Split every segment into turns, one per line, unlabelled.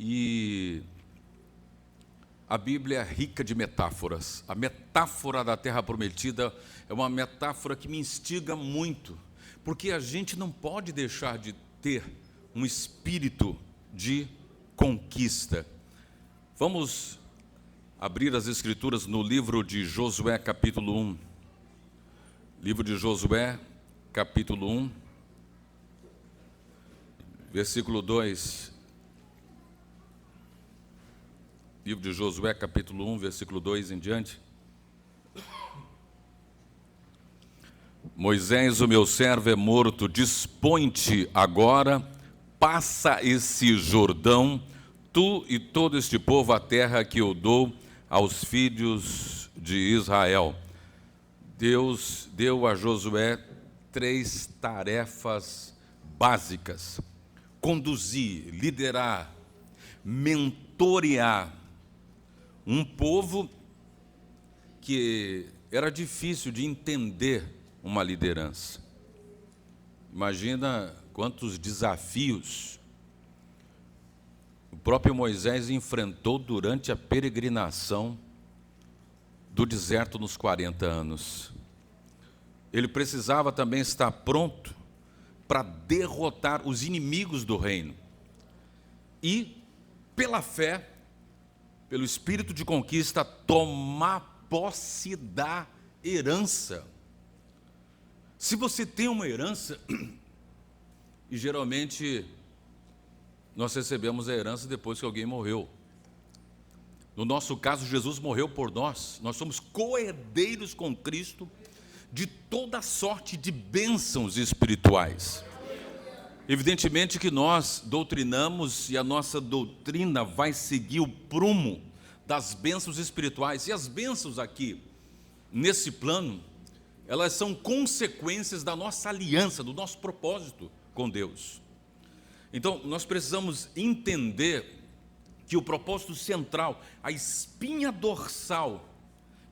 E a Bíblia é rica de metáforas. A metáfora da Terra Prometida é uma metáfora que me instiga muito, porque a gente não pode deixar de ter um espírito de conquista. Vamos abrir as Escrituras no livro de Josué, capítulo 1. Livro de Josué, capítulo 1, versículo 2. Livro de Josué, capítulo 1, versículo 2 em diante. Moisés, o meu servo, é morto. Dispõe-te agora, passa esse Jordão, tu e todo este povo, a terra que eu dou aos filhos de Israel. Deus deu a Josué 3 tarefas básicas: conduzir, liderar, mentorear um povo que era difícil de entender uma liderança. Imagina quantos desafios o próprio Moisés enfrentou durante a peregrinação do deserto nos 40 anos. Ele precisava também estar pronto para derrotar os inimigos do reino. E, pela fé, pelo espírito de conquista, tomar posse da herança. Se você tem uma herança, e geralmente nós recebemos a herança depois que alguém morreu. No nosso caso, Jesus morreu por nós. Nós somos co-herdeiros com Cristo de toda sorte de bênçãos espirituais. Evidentemente que nós doutrinamos e a nossa doutrina vai seguir o prumo das bênçãos espirituais. E as bênçãos aqui, nesse plano, elas são consequências da nossa aliança, do nosso propósito com Deus. Então, nós precisamos entender que o propósito central, a espinha dorsal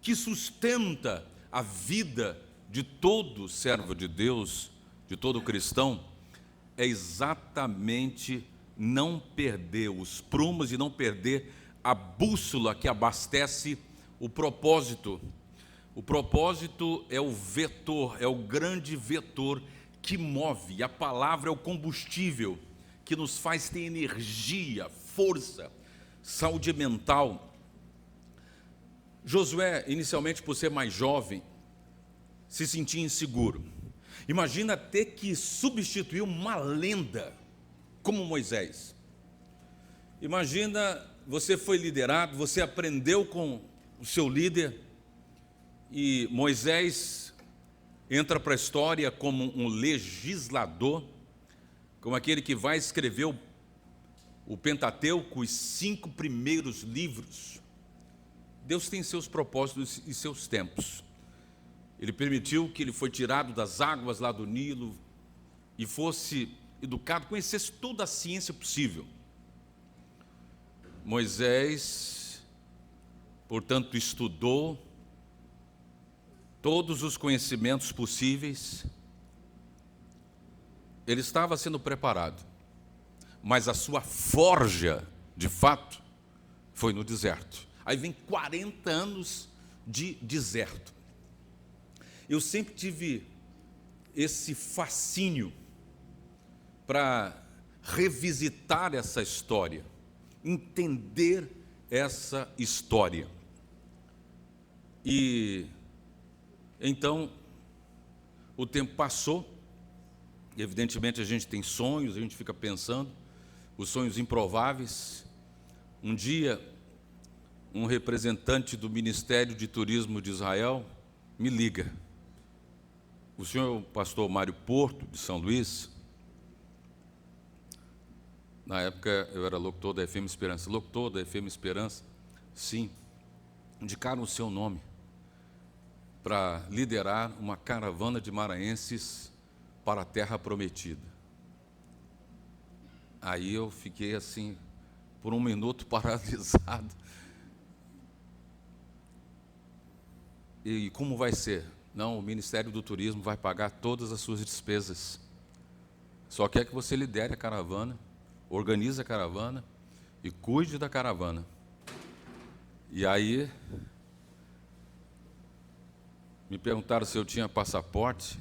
que sustenta a vida de todo servo de Deus, de todo cristão, é exatamente não perder os prumos e não perder a bússola que abastece o propósito. O propósito é o vetor, é o grande vetor que move. A palavra é o combustível que nos faz ter energia, força, saúde mental. Josué, inicialmente por ser mais jovem, se sentia inseguro. Imagina ter que substituir uma lenda como Moisés. Imagina, você foi liderado, você aprendeu com o seu líder, e Moisés entra para a história como um legislador, como aquele que vai escrever o Pentateuco, os 5 primeiros livros. Deus tem seus propósitos e seus tempos. Ele permitiu que ele foi tirado das águas lá do Nilo e fosse educado, conhecesse toda a ciência possível. Moisés, portanto, estudou todos os conhecimentos possíveis. Ele estava sendo preparado, mas a sua forja, de fato, foi no deserto. Aí vem 40 anos de deserto. Eu sempre tive esse fascínio para revisitar essa história, entender essa história. E então o tempo passou. Evidentemente a gente tem sonhos, a gente fica pensando, os sonhos improváveis. Um dia, um representante do Ministério de Turismo de Israel me liga. O senhor é o pastor Mário Porto, de São Luís. Na época eu era locutor da FM Esperança. Locutor da FM Esperança, sim. Indicaram o seu nome para liderar uma caravana de maranhenses para a Terra Prometida. Aí eu fiquei assim, por um minuto, paralisado. E como vai ser? Não, o Ministério do Turismo vai pagar todas as suas despesas. Só quer que você lidere a caravana, organize a caravana e cuide da caravana. E aí, me perguntaram se eu tinha passaporte.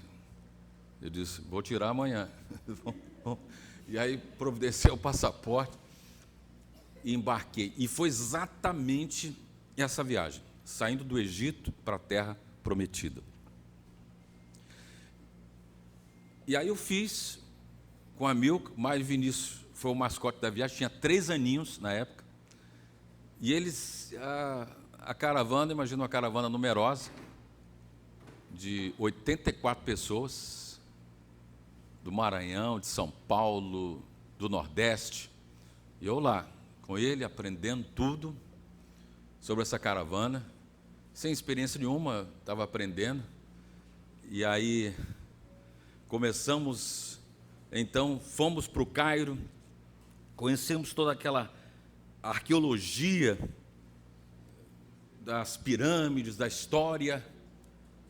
Eu disse, vou tirar amanhã. E aí, providenciei o passaporte e embarquei. E foi exatamente essa viagem, saindo do Egito para a Terra Prometida. E aí eu fiz com a Milka, mais Vinícius foi o mascote da viagem, tinha 3 aninhos na época. E eles, a caravana, imagina uma caravana numerosa, de 84 pessoas, do Maranhão, de São Paulo, do Nordeste. E eu lá, com ele, aprendendo tudo sobre essa caravana, sem experiência nenhuma, estava aprendendo. E aí começamos, então fomos para o Cairo, conhecemos toda aquela arqueologia das pirâmides, da história,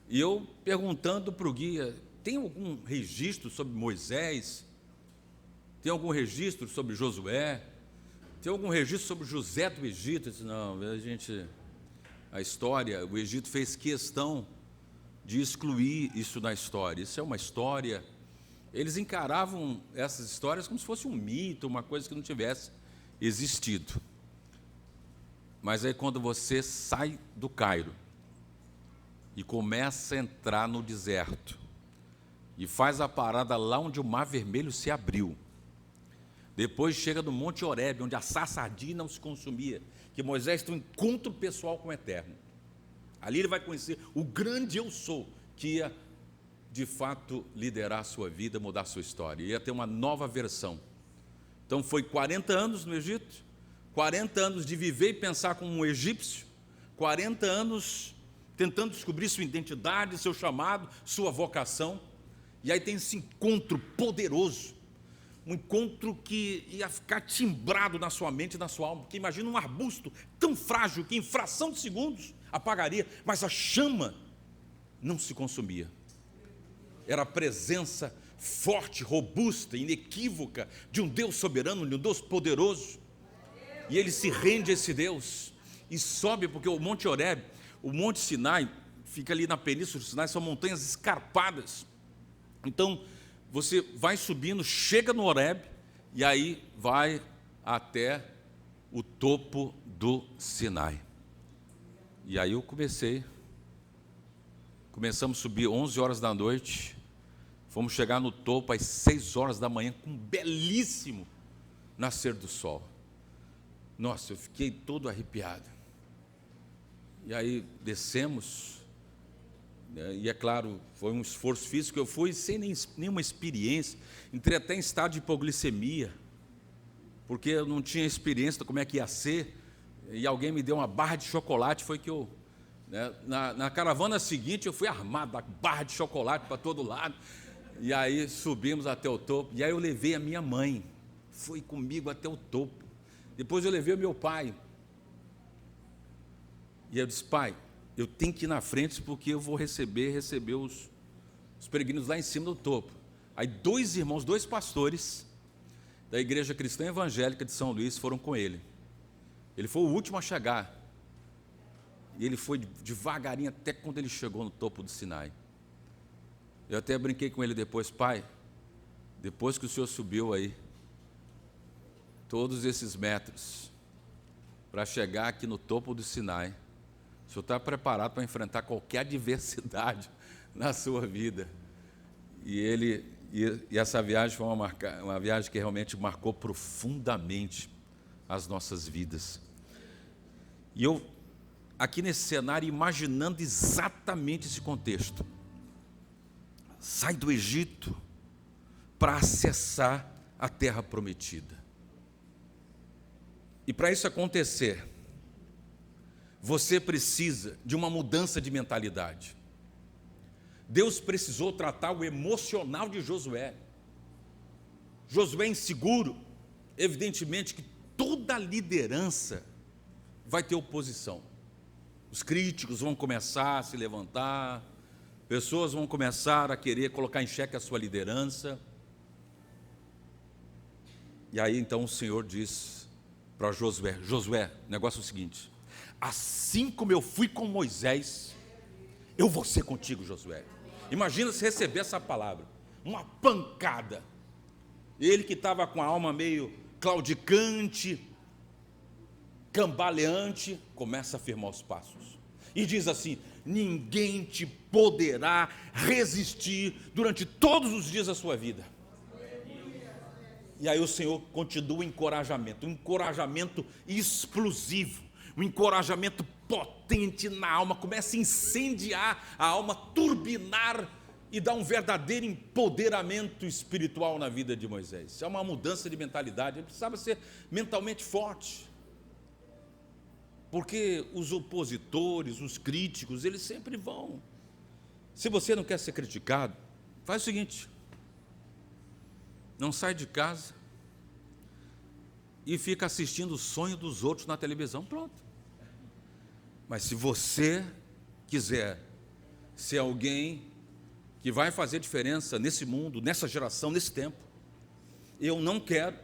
e eu perguntando para o guia, tem algum registro sobre Moisés? Tem algum registro sobre Josué? Tem algum registro sobre José do Egito? Eu disse, não, a história, o Egito fez questão de excluir isso da história. Isso é uma história. Eles encaravam essas histórias como se fosse um mito, uma coisa que não tivesse existido. Mas aí quando você sai do Cairo e começa a entrar no deserto e faz a parada lá onde o Mar Vermelho se abriu, depois chega no Monte Horebe, onde a sarça ardia e não se consumia, que Moisés tem um encontro pessoal com o Eterno. Ali ele vai conhecer o grande eu sou, que ia, de fato, liderar a sua vida, mudar a sua história. Ia ter uma nova versão. Então, foi 40 anos no Egito, 40 anos de viver e pensar como um egípcio, 40 anos tentando descobrir sua identidade, seu chamado, sua vocação. E aí tem esse encontro poderoso, um encontro que ia ficar timbrado na sua mente e na sua alma, porque imagina um arbusto tão frágil que em fração de segundos apagaria, mas a chama não se consumia. Era a presença forte, robusta, inequívoca de um Deus soberano, de um Deus poderoso. E ele se rende a esse Deus e sobe, porque o Monte Horebe, o Monte Sinai, fica ali na Península do Sinai, são montanhas escarpadas. Então, você vai subindo, chega no Horebe, e aí vai até o topo do Sinai. E aí eu começamos a subir 11 horas da noite, fomos chegar no topo às 6 horas da manhã, com um belíssimo nascer do sol. Nossa, eu fiquei todo arrepiado. E aí descemos, né, e é claro, foi um esforço físico, eu fui sem nenhuma experiência, entrei até em estado de hipoglicemia, porque eu não tinha experiência de como é que ia ser, e alguém me deu uma barra de chocolate, foi que eu, né, na caravana seguinte eu fui armado, a barra de chocolate para todo lado, e aí subimos até o topo, e aí eu levei a minha mãe, foi comigo até o topo, depois eu levei o meu pai, e eu disse, pai, eu tenho que ir na frente porque eu vou receber os peregrinos lá em cima do topo. Aí 2 irmãos, 2 pastores da Igreja Cristã Evangélica de São Luís foram com ele. Ele foi o último a chegar. E ele foi devagarinho até quando ele chegou no topo do Sinai. Eu até brinquei com ele depois, pai, depois que o senhor subiu aí, todos esses metros, para chegar aqui no topo do Sinai, o senhor está preparado para enfrentar qualquer adversidade na sua vida. E essa viagem foi uma viagem que realmente marcou profundamente as nossas vidas. E eu, aqui nesse cenário, imaginando exatamente esse contexto, sai do Egito para acessar a terra prometida. E para isso acontecer, você precisa de uma mudança de mentalidade. Deus precisou tratar o emocional de Josué. Josué inseguro, evidentemente que toda liderança vai ter oposição. Os críticos vão começar a se levantar, pessoas vão começar a querer colocar em xeque a sua liderança. E aí então o Senhor diz para Josué: Josué, o negócio é o seguinte, assim como eu fui com Moisés, eu vou ser contigo, Josué. Imagina se receber essa palavra, uma pancada. Ele que estava com a alma meio claudicante, cambaleante, começa a firmar os passos. E diz assim: ninguém te poderá resistir durante todos os dias da sua vida. E aí o Senhor continua o encorajamento, um encorajamento explosivo, um encorajamento potente na alma, começa a incendiar a alma, turbinar e dar um verdadeiro empoderamento espiritual na vida de Moisés. É uma mudança de mentalidade, ele precisava ser mentalmente forte. Porque os opositores, os críticos, eles sempre vão. Se você não quer ser criticado, faz o seguinte: não sai de casa e fica assistindo o sonho dos outros na televisão, pronto. Mas se você quiser ser alguém que vai fazer diferença nesse mundo, nessa geração, nesse tempo, eu não quero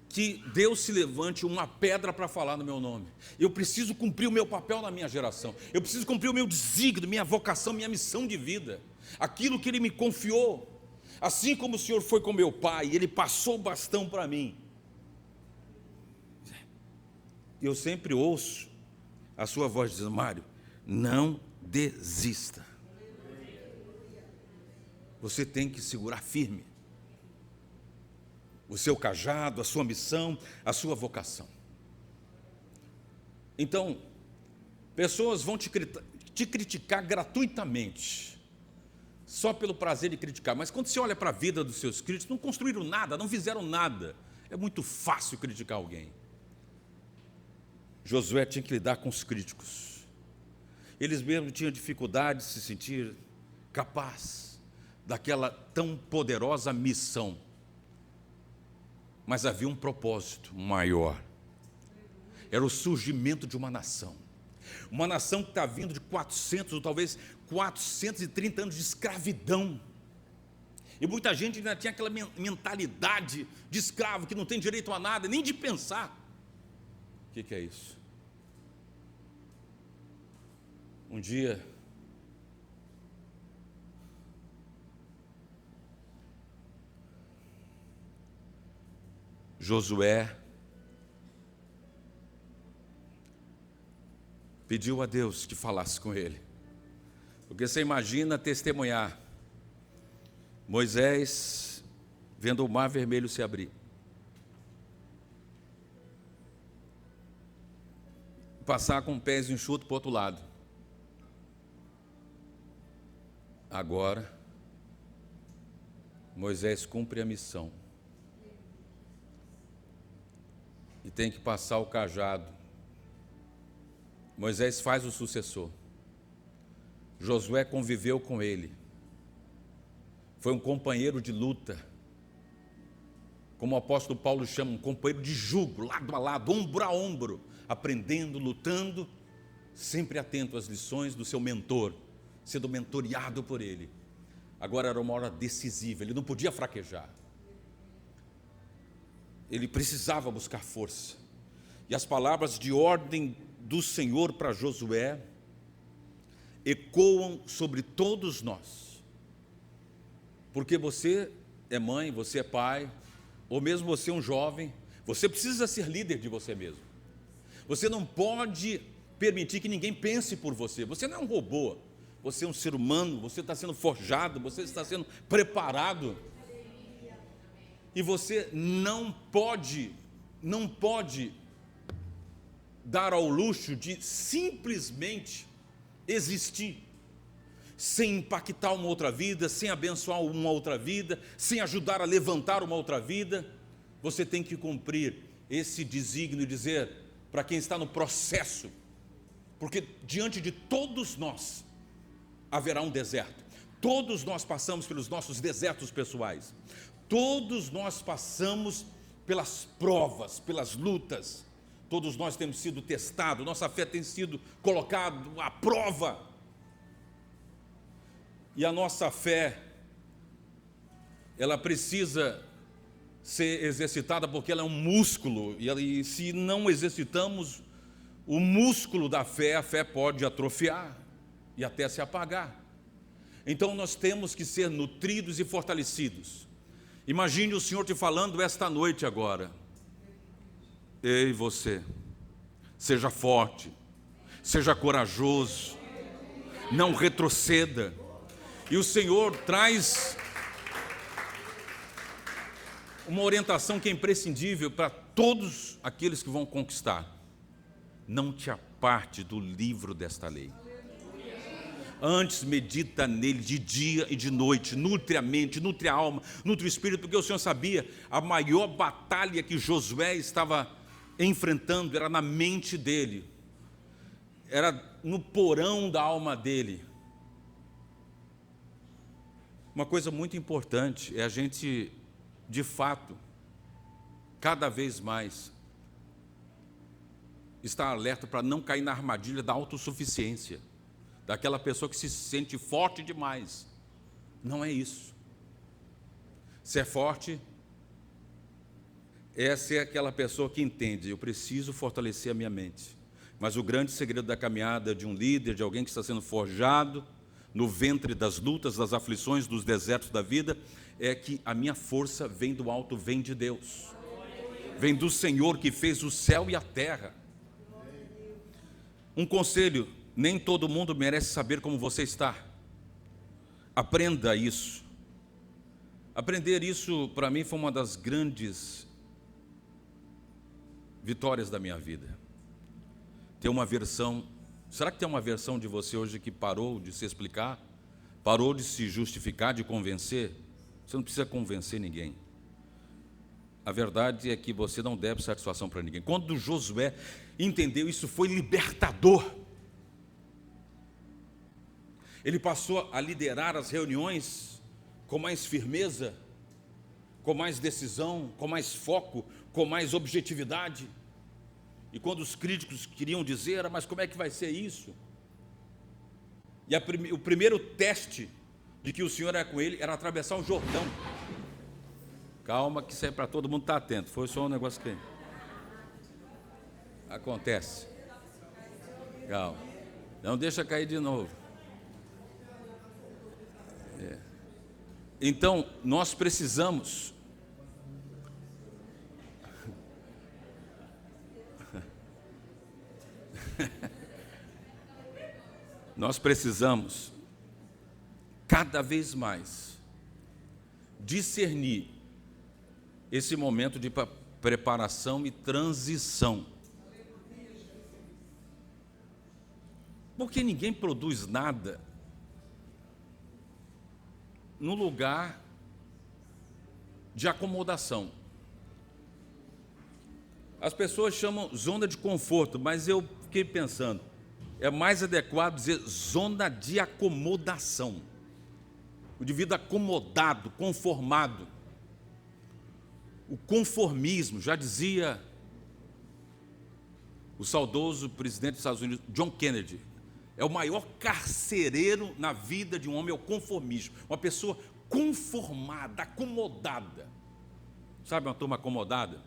que Deus se levante uma pedra para falar no meu nome. Eu preciso cumprir o meu papel na minha geração. Eu preciso cumprir o meu desígnio, minha vocação, minha missão de vida. Aquilo que Ele me confiou. Assim como o Senhor foi com meu pai, Ele passou o bastão para mim. Eu sempre ouço a sua voz dizendo: Mário, não desista. Você tem que segurar firme o seu cajado, a sua missão, a sua vocação. Então, pessoas vão te criticar gratuitamente, só pelo prazer de criticar. Mas quando você olha para a vida dos seus críticos, não construíram nada, não fizeram nada. É muito fácil criticar alguém. Josué tinha que lidar com os críticos. Eles mesmos tinham dificuldade de se sentir capaz daquela tão poderosa missão. Mas havia um propósito maior. Era o surgimento de uma nação. Uma nação que está vindo de 400 ou talvez 430 anos de escravidão. E muita gente ainda tinha aquela mentalidade de escravo, que não tem direito a nada, nem de pensar. O que é isso? Um dia, Josué pediu a Deus que falasse com ele. Porque você imagina testemunhar Moisés vendo o mar vermelho se abrir, passar com pés enxutos para o outro lado. Agora, Moisés cumpre a missão e tem que passar o cajado. Moisés faz o sucessor. Josué conviveu com ele. Foi um companheiro de luta. Como o apóstolo Paulo chama, um companheiro de jugo, lado a lado, ombro a ombro, aprendendo, lutando, sempre atento às lições do seu mentor, sendo mentoreado por ele. Agora era uma hora decisiva, ele não podia fraquejar. Ele precisava buscar força. E as palavras de ordem do Senhor para Josué ecoam sobre todos nós. Porque você é mãe, você é pai, ou mesmo você é um jovem, você precisa ser líder de você mesmo. Você não pode permitir que ninguém pense por você. Você não é um robô, você é um ser humano, você está sendo forjado, você está sendo preparado. E você não pode dar ao luxo de simplesmente existir, sem impactar uma outra vida, sem abençoar uma outra vida, sem ajudar a levantar uma outra vida. Você tem que cumprir esse desígnio e dizer para quem está no processo, porque diante de todos nós haverá um deserto. Todos nós passamos pelos nossos desertos pessoais. Todos nós passamos pelas provas, pelas lutas. Todos nós temos sido testados, nossa fé tem sido colocada à prova. E a nossa fé, ela precisa ser exercitada porque ela é um músculo, e se não exercitamos o músculo da fé, a fé pode atrofiar e até se apagar. Então nós temos que ser nutridos e fortalecidos. Imagine o Senhor te falando esta noite agora: ei, você, seja forte, seja corajoso, não retroceda. E o Senhor traz uma orientação que é imprescindível para todos aqueles que vão conquistar: não te aparte do livro desta lei. Antes medita nele de dia e de noite, nutre a mente, nutre a alma, nutre o espírito, porque o Senhor sabia, a maior batalha que Josué estava enfrentando era na mente dele, era no porão da alma dele. Uma coisa muito importante é a gente, de fato, cada vez mais, estar alerta para não cair na armadilha da autossuficiência, daquela pessoa que se sente forte demais. Não é isso. Ser forte é ser aquela pessoa que entende: eu preciso fortalecer a minha mente. Mas o grande segredo da caminhada de um líder, de alguém que está sendo forjado no ventre das lutas, das aflições, dos desertos da vida, é que a minha força vem do alto, vem de Deus, vem do Senhor que fez o céu e a terra. Um conselho: nem todo mundo merece saber como você está. Aprenda isso. Aprender isso, para mim, foi uma das grandes vitórias da minha vida. Tem uma versão, será que tem uma versão de você hoje que parou de se explicar, parou de se justificar, de convencer? Você não precisa convencer ninguém. A verdade é que você não deve satisfação para ninguém. Quando Josué entendeu isso, foi libertador. Ele passou a liderar as reuniões com mais firmeza, com mais decisão, com mais foco, com mais objetividade. E quando os críticos queriam dizer: mas como é que vai ser isso? E o primeiro teste de que o Senhor era com ele era atravessar o Jordão. Calma, que isso é para todo mundo estar atento. Foi só um negócio que acontece. Calma, não deixa cair de novo. Então, nós precisamos cada vez mais discernir esse momento de preparação e transição. Porque ninguém produz nada no lugar de acomodação. As pessoas chamam zona de conforto, mas eu fiquei pensando, é mais adequado dizer zona de acomodação. O indivíduo acomodado, conformado. O conformismo, já dizia o saudoso presidente dos Estados Unidos, John Kennedy, é o maior carcereiro na vida de um homem, é o conformismo. Uma pessoa conformada, acomodada. Sabe uma turma acomodada?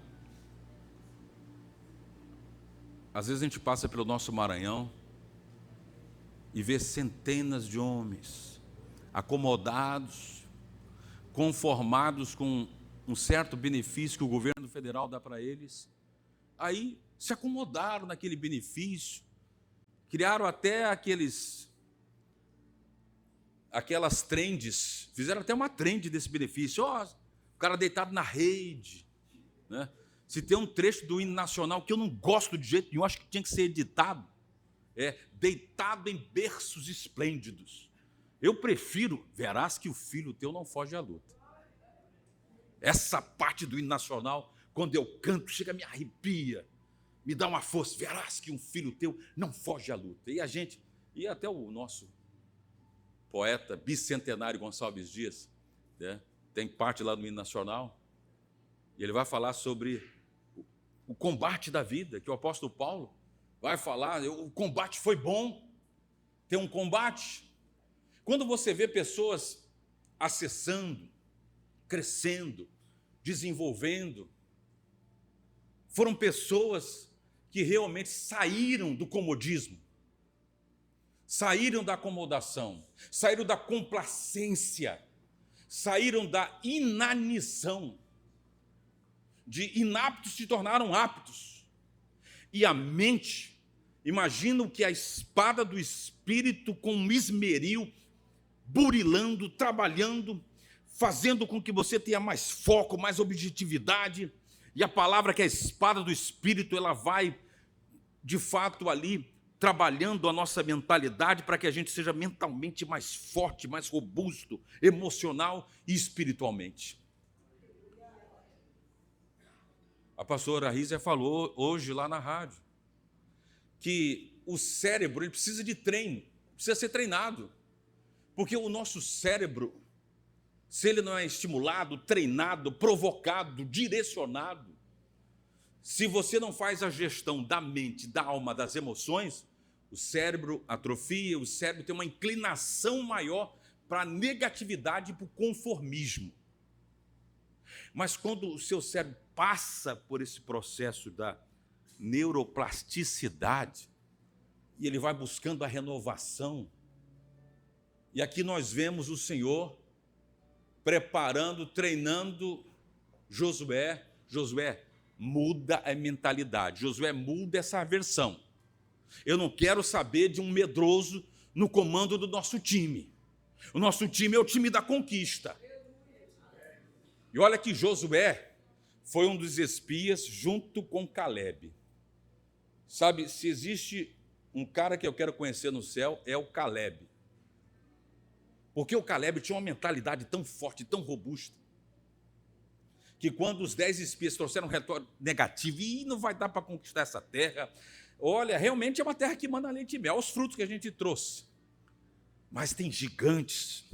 Às vezes a gente passa pelo nosso Maranhão e vê centenas de homens acomodados, conformados com um certo benefício que o governo federal dá para eles. Aí se acomodaram naquele benefício, criaram até aquelas trends, fizeram até uma trend desse benefício. O cara deitado na rede, né? Se tem um trecho do hino nacional que eu não gosto de jeito nenhum, acho que tinha que ser editado, deitado em berços esplêndidos. Eu prefiro: verás que o filho teu não foge à luta. Essa parte do hino nacional, quando eu canto, chega, me arrepia, me dá uma força. Verás que um filho teu não foge à luta. E até o nosso poeta bicentenário Gonçalves Dias, né, tem parte lá no hino nacional, e ele vai falar sobre o combate da vida, que o apóstolo Paulo vai falar: o combate foi bom, tem um combate. Quando você vê pessoas acessando, crescendo, desenvolvendo. Foram pessoas que realmente saíram do comodismo, saíram da acomodação, saíram da complacência, saíram da inanição. De inaptos se tornaram aptos. E a mente, imagino que a espada do Espírito com um esmeril, burilando, trabalhando, fazendo com que você tenha mais foco, mais objetividade. E a palavra que é a espada do Espírito, ela vai, de fato, ali, trabalhando a nossa mentalidade para que a gente seja mentalmente mais forte, mais robusto, emocional e espiritualmente. A pastora Rízia falou hoje lá na rádio que o cérebro ele precisa de treino, precisa ser treinado. Porque o nosso cérebro, se ele não é estimulado, treinado, provocado, direcionado, se você não faz a gestão da mente, da alma, das emoções, o cérebro atrofia, o cérebro tem uma inclinação maior para a negatividade e para o conformismo. Mas quando o seu cérebro passa por esse processo da neuroplasticidade, e ele vai buscando a renovação, e aqui nós vemos o Senhor preparando, treinando Josué. Josué, muda a mentalidade. Josué, muda essa aversão. Eu não quero saber de um medroso no comando do nosso time. O nosso time é o time da conquista. E olha que Josué foi um dos espias junto com Caleb. Sabe, se existe um cara que eu quero conhecer no céu, é o Caleb. Porque o Caleb tinha uma mentalidade tão forte, tão robusta, que quando os 10 espias trouxeram um relatório negativo, e não vai dar para conquistar essa terra, olha, realmente é uma terra que manda leite e mel, os frutos que a gente trouxe. Mas tem gigantes,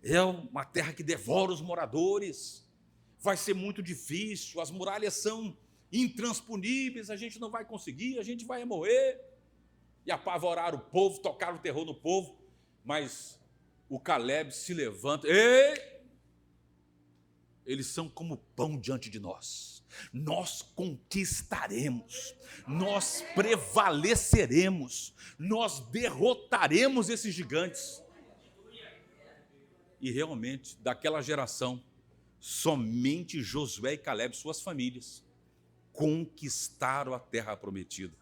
é uma terra que devora os moradores, vai ser muito difícil, as muralhas são intransponíveis, a gente não vai conseguir, a gente vai morrer. E apavoraram o povo, tocaram o terror no povo, mas o Caleb se levanta, ei! Eles são como pão diante de nós. Nós conquistaremos, nós prevaleceremos, nós derrotaremos esses gigantes. E realmente, daquela geração, somente Josué e Caleb, suas famílias, conquistaram a terra prometida.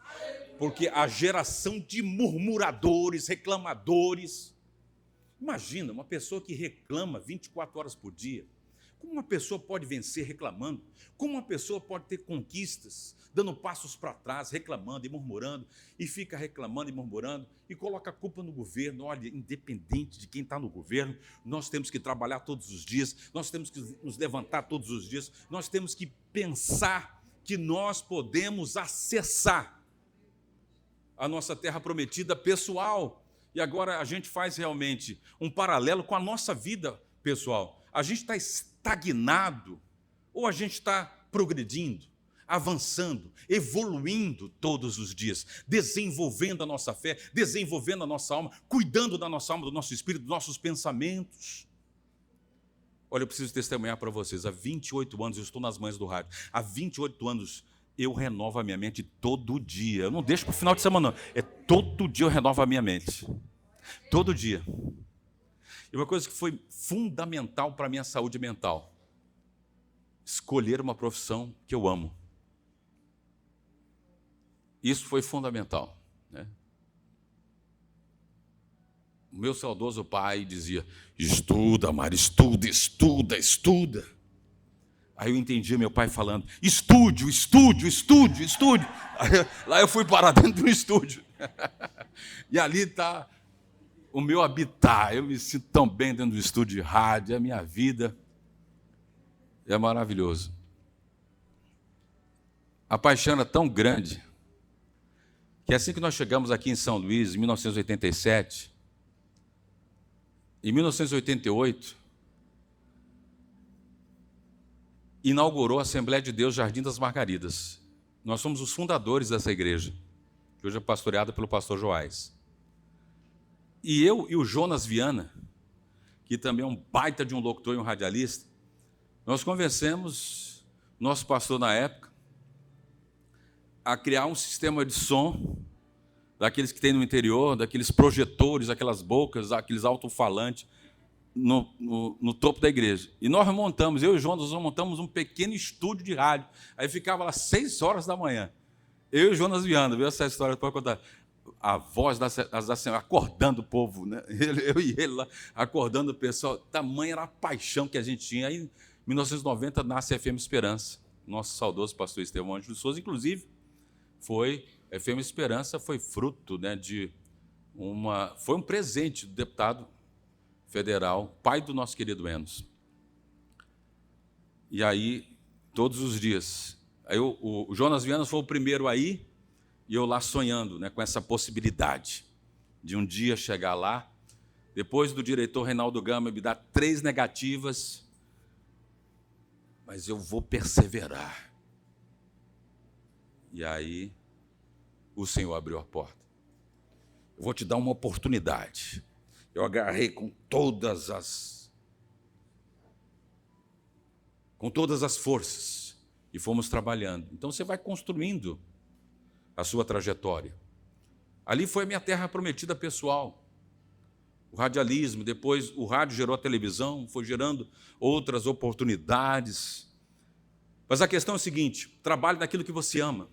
Porque a geração de murmuradores, reclamadores, imagina uma pessoa que reclama 24 horas por dia. Como uma pessoa pode vencer reclamando? Como uma pessoa pode ter conquistas, dando passos para trás, reclamando e murmurando, e fica reclamando e murmurando, e coloca a culpa no governo? Olha, independente de quem está no governo, nós temos que trabalhar todos os dias, nós temos que nos levantar todos os dias, nós temos que pensar que nós podemos acessar a nossa terra prometida pessoal. E agora a gente faz realmente um paralelo com a nossa vida pessoal. A gente está estagnado ou a gente está progredindo, avançando, evoluindo todos os dias, desenvolvendo a nossa fé, desenvolvendo a nossa alma, cuidando da nossa alma, do nosso espírito, dos nossos pensamentos. Olha, eu preciso testemunhar para vocês, há 28 anos, eu estou nas mãos do rádio, há 28 anos eu renovo a minha mente todo dia. Eu não deixo para o final de semana, não. É todo dia eu renovo a minha mente. Todo dia. E uma coisa que foi fundamental para a minha saúde mental, escolher uma profissão que eu amo. Isso foi fundamental, né? O meu saudoso pai dizia, estuda, Mário, estuda, estuda, estuda. Aí eu entendi meu pai falando, estúdio, estúdio, estúdio, estúdio. Aí, lá eu fui parar dentro do estúdio. E ali está o meu habitat. Eu me sinto tão bem dentro do estúdio de rádio, a minha vida é maravilhoso. A paixão era tão grande que assim que nós chegamos aqui em São Luís, em 1987, em 1988, inaugurou a Assembleia de Deus Jardim das Margaridas. Nós somos os fundadores dessa igreja, que hoje é pastoreada pelo pastor Joás. E eu e o Jonas Viana, que também é um baita de um locutor e um radialista, Nós convencemos nosso pastor na época a criar um sistema de som daqueles que tem no interior, daqueles projetores, aquelas bocas, aqueles alto-falantes no topo da igreja. E nós montamos, eu e o João, nós montamos um pequeno estúdio de rádio. Aí ficava lá 6 horas da manhã. Eu e o Jonas Viana, viu essa história para contar? A voz da Senhora, acordando o povo, né? Eu e ele lá, acordando o pessoal. Tamanha era a paixão que a gente tinha. Aí, em 1990, nasce a FM Esperança. Nosso saudoso pastor Estevão Ângelo de Souza, inclusive, a FM Esperança foi fruto, né, foi um presente do deputado federal, pai do nosso querido Enos. E aí, todos os dias, aí o Jonas Viana foi o primeiro aí, e eu lá sonhando, né, com essa possibilidade de um dia chegar lá, depois do diretor Reinaldo Gama me dar 3 negativas, mas eu vou perseverar. E aí, o Senhor abriu a porta. Eu vou te dar uma oportunidade. Eu agarrei com todas as forças e fomos trabalhando. Então, você vai construindo a sua trajetória. Ali foi a minha terra prometida pessoal. O radialismo, depois o rádio gerou a televisão, foi gerando outras oportunidades. Mas a questão é a seguinte: trabalhe naquilo que você ama.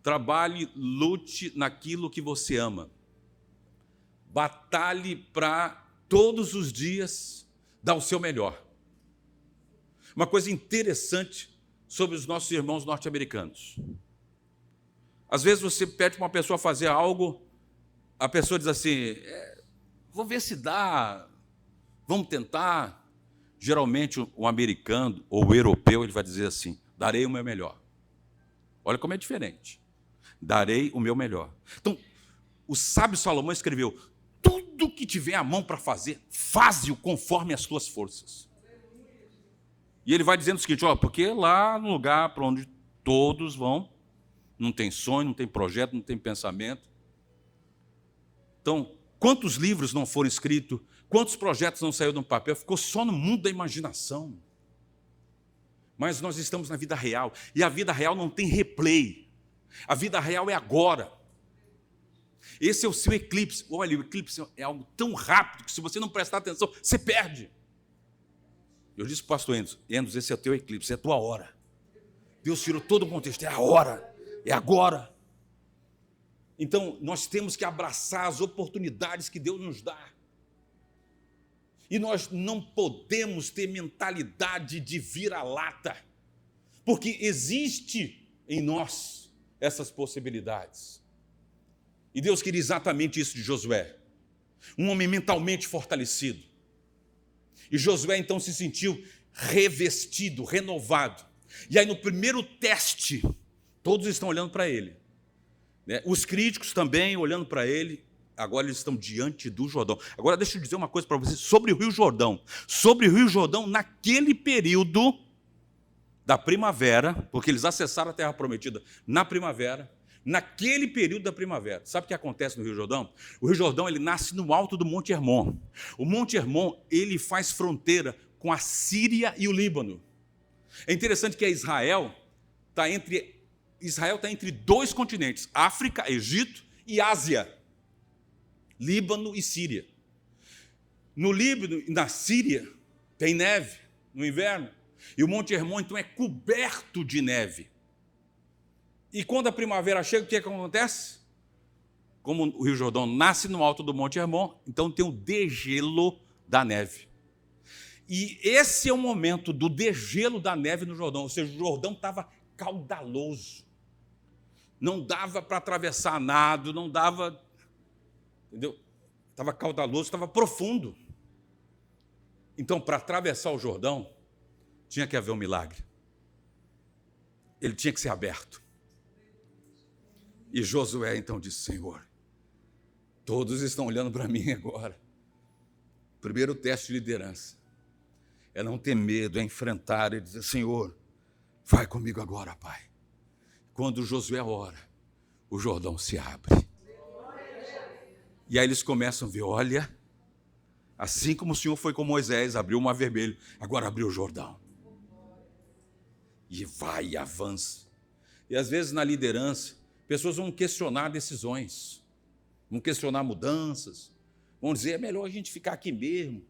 Trabalhe, lute naquilo que você ama. Batalhe para todos os dias dar o seu melhor. Uma coisa interessante sobre os nossos irmãos norte-americanos. Às vezes você pede para uma pessoa fazer algo, a pessoa diz assim, vou ver se dá, vamos tentar. Geralmente o americano ou o europeu ele vai dizer assim, darei o meu melhor. Olha como é diferente. Darei o meu melhor. Então, o sábio Salomão escreveu, tudo que tiver a mão para fazer, faze-o conforme as tuas forças. E ele vai dizendo o seguinte, porque lá no lugar para onde todos vão, não tem sonho, não tem projeto, não tem pensamento. Então, quantos livros não foram escritos, quantos projetos não saíram do papel, ficou só no mundo da imaginação. Mas nós estamos na vida real, e a vida real não tem replay. A vida real é agora. Esse é o seu eclipse. Olha, o eclipse é algo tão rápido que se você não prestar atenção, você perde. Eu disse para o pastor Enos, esse é o teu eclipse, é a tua hora. Deus tirou todo o contexto, é a hora, é agora. Então, nós temos que abraçar as oportunidades que Deus nos dá. E nós não podemos ter mentalidade de vira-lata, porque existe em nós essas possibilidades. E Deus queria exatamente isso de Josué, um homem mentalmente fortalecido. E Josué então se sentiu revestido, renovado. E aí no primeiro teste, todos estão olhando para ele, né? Os críticos também olhando para ele, agora eles estão diante do Jordão. Agora deixa eu dizer uma coisa para vocês sobre o Rio Jordão. Sobre o Rio Jordão, naquele período da primavera, porque eles acessaram a Terra Prometida na primavera, naquele período da primavera. Sabe o que acontece no Rio Jordão? O Rio Jordão ele nasce no alto do Monte Hermon. O Monte Hermon ele faz fronteira com a Síria e o Líbano. É interessante que Israel está entre 2 continentes, África, Egito e Ásia. Líbano e Síria. No Líbano e na Síria tem neve no inverno. E o Monte Hermon, então, é coberto de neve. E quando a primavera chega, o que acontece? Como o Rio Jordão nasce no alto do Monte Hermon, então tem o degelo da neve. E esse é o momento do degelo da neve no Jordão. Ou seja, o Jordão estava caudaloso. Não dava para atravessar nado, não dava... Entendeu? Estava caudaloso, estava profundo. Então, para atravessar o Jordão, tinha que haver um milagre. Ele tinha que ser aberto. E Josué então disse, Senhor, todos estão olhando para mim agora. Primeiro teste de liderança é não ter medo, é enfrentar e dizer, Senhor, vai comigo agora, Pai. Quando Josué ora, o Jordão se abre. E aí eles começam a ver, olha, assim como o Senhor foi com Moisés, abriu o Mar Vermelho, agora abriu o Jordão. e vai e avança. E às vezes na liderança, pessoas vão questionar decisões, vão questionar mudanças, vão dizer, é melhor a gente ficar aqui mesmo,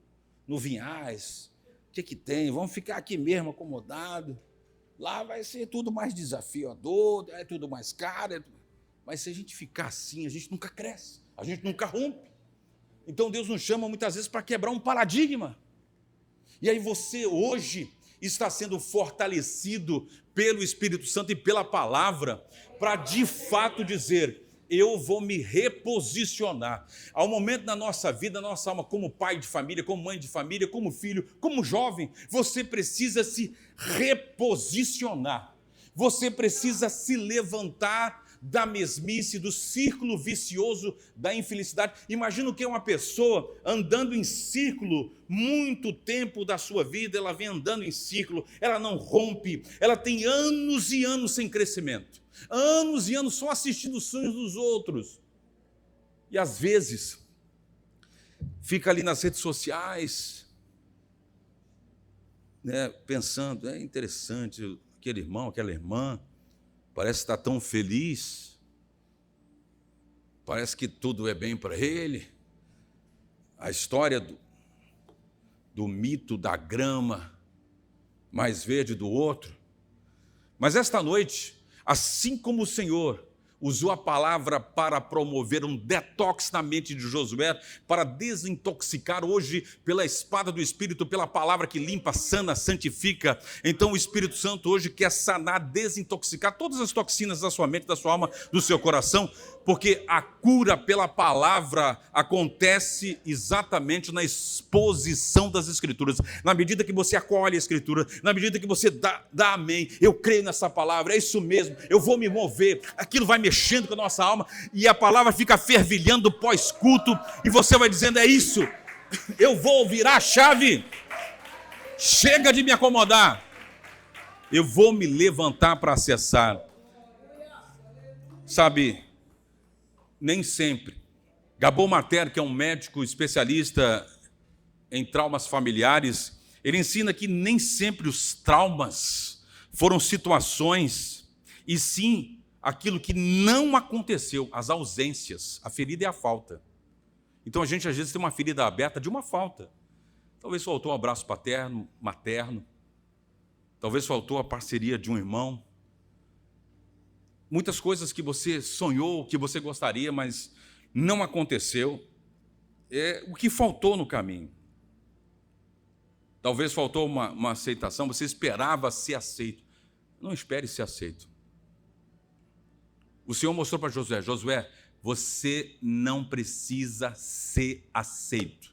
no Vinhais, o que tem? Vamos ficar aqui mesmo acomodado, lá vai ser tudo mais desafiador, é tudo mais caro, mas se a gente ficar assim, a gente nunca cresce, a gente nunca rompe. Então Deus nos chama muitas vezes para quebrar um paradigma. E aí você hoje está sendo fortalecido pelo Espírito Santo e pela palavra para de fato dizer, eu vou me reposicionar. Há um momento na nossa vida, na nossa alma, como pai de família, como mãe de família, como filho, como jovem, você precisa se reposicionar. Você precisa se levantar da mesmice, do círculo vicioso da infelicidade. Imagina o que é uma pessoa andando em círculo muito tempo da sua vida, ela vem andando em círculo, ela não rompe, ela tem anos e anos sem crescimento, anos e anos só assistindo os sonhos dos outros. E às vezes fica ali nas redes sociais, né, pensando, é interessante, aquele irmão, aquela irmã, parece estar tão feliz, parece que tudo é bem para ele. A história do mito da grama mais verde do outro. Mas esta noite, assim como o Senhor usou a palavra para promover um detox na mente de Josué, para desintoxicar hoje pela espada do Espírito, pela palavra que limpa, sana, santifica. Então o Espírito Santo hoje quer sanar, desintoxicar todas as toxinas da sua mente, da sua alma, do seu coração, porque a cura pela palavra acontece exatamente na exposição das Escrituras. Na medida que você acolhe a Escritura, na medida que você dá amém, eu creio nessa palavra, é isso mesmo, eu vou me mover, aquilo vai mexendo com a nossa alma, e a palavra fica fervilhando pós-culto, e você vai dizendo, é isso, eu vou virar a chave, chega de me acomodar, eu vou me levantar para acessar. Sabe, nem sempre. Gabor Mater, que é um médico especialista em traumas familiares, ele ensina que nem sempre os traumas foram situações, e sim aquilo que não aconteceu, as ausências, a ferida é a falta. Então a gente às vezes tem uma ferida aberta de uma falta. Talvez faltou um abraço paterno, materno, talvez faltou a parceria de um irmão, muitas coisas que você sonhou, que você gostaria, mas não aconteceu. É o que faltou no caminho. Talvez faltou uma aceitação, você esperava ser aceito. Não espere ser aceito. O Senhor mostrou para Josué, Josué, você não precisa ser aceito.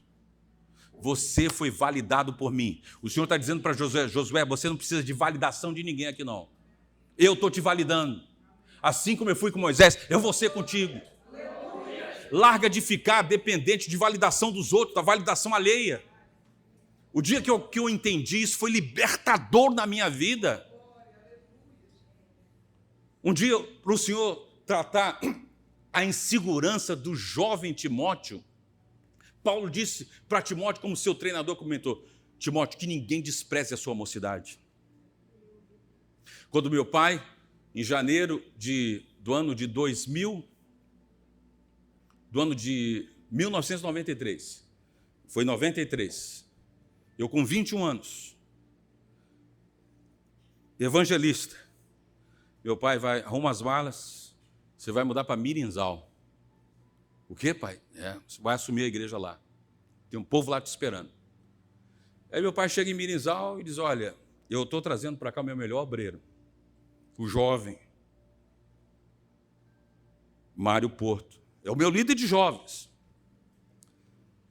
Você foi validado por mim. O Senhor está dizendo para Josué, Josué, você não precisa de validação de ninguém aqui não. Eu estou te validando. Assim como eu fui com Moisés, eu vou ser contigo. Larga de ficar dependente de validação dos outros, da validação alheia. O dia que eu entendi isso foi libertador na minha vida. Um dia, para o Senhor tratar a insegurança do jovem Timóteo, Paulo disse para Timóteo, como seu treinador comentou, Timóteo, que ninguém despreze a sua mocidade. Quando meu pai, em janeiro do ano de 1993, foi 93, eu com 21 anos, evangelista, meu pai vai, arruma as malas, você vai mudar para Mirinzal. O quê, pai? Você vai assumir a igreja lá, tem um povo lá te esperando. Aí meu pai chega em Mirinzal e diz, olha, eu estou trazendo para cá o meu melhor obreiro, o jovem Mário Porto, é o meu líder de jovens.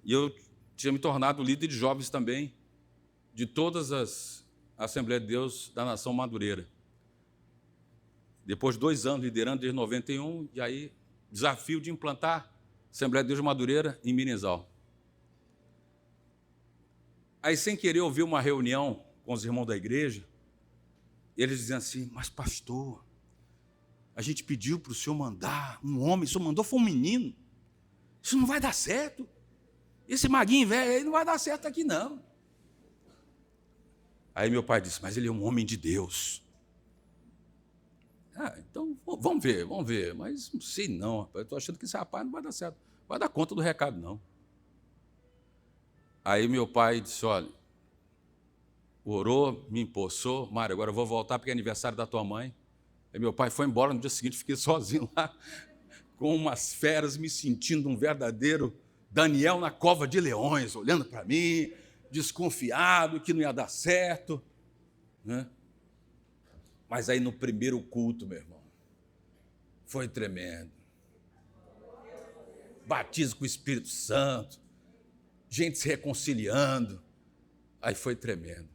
E eu tinha me tornado líder de jovens também, de todas as Assembleias de Deus da Nação Madureira. Depois de 2 anos liderando desde 91, e aí desafio de implantar a Assembleia de Deus de Madureira em Mirinzal. Aí, sem querer, eu ouvi uma reunião com os irmãos da igreja, eles diziam assim, mas pastor, a gente pediu para o senhor mandar um homem, o senhor mandou, foi um menino, isso não vai dar certo, esse maguinho velho aí não vai dar certo aqui não. Aí meu pai disse, mas ele é um homem de Deus, Então vamos ver, mas não sei não, rapaz. Eu estou achando que esse rapaz não vai dar certo, não vai dar conta do recado, não. Aí meu pai disse, olha, orou, me empossou, Mário, agora eu vou voltar porque é aniversário da tua mãe. Aí meu pai foi embora, no dia seguinte fiquei sozinho lá, com umas feras, me sentindo um verdadeiro Daniel na cova de leões, olhando para mim, desconfiado que não ia dar certo, né? Mas aí no primeiro culto, meu irmão, foi tremendo. Batismo com o Espírito Santo, gente se reconciliando, aí foi tremendo.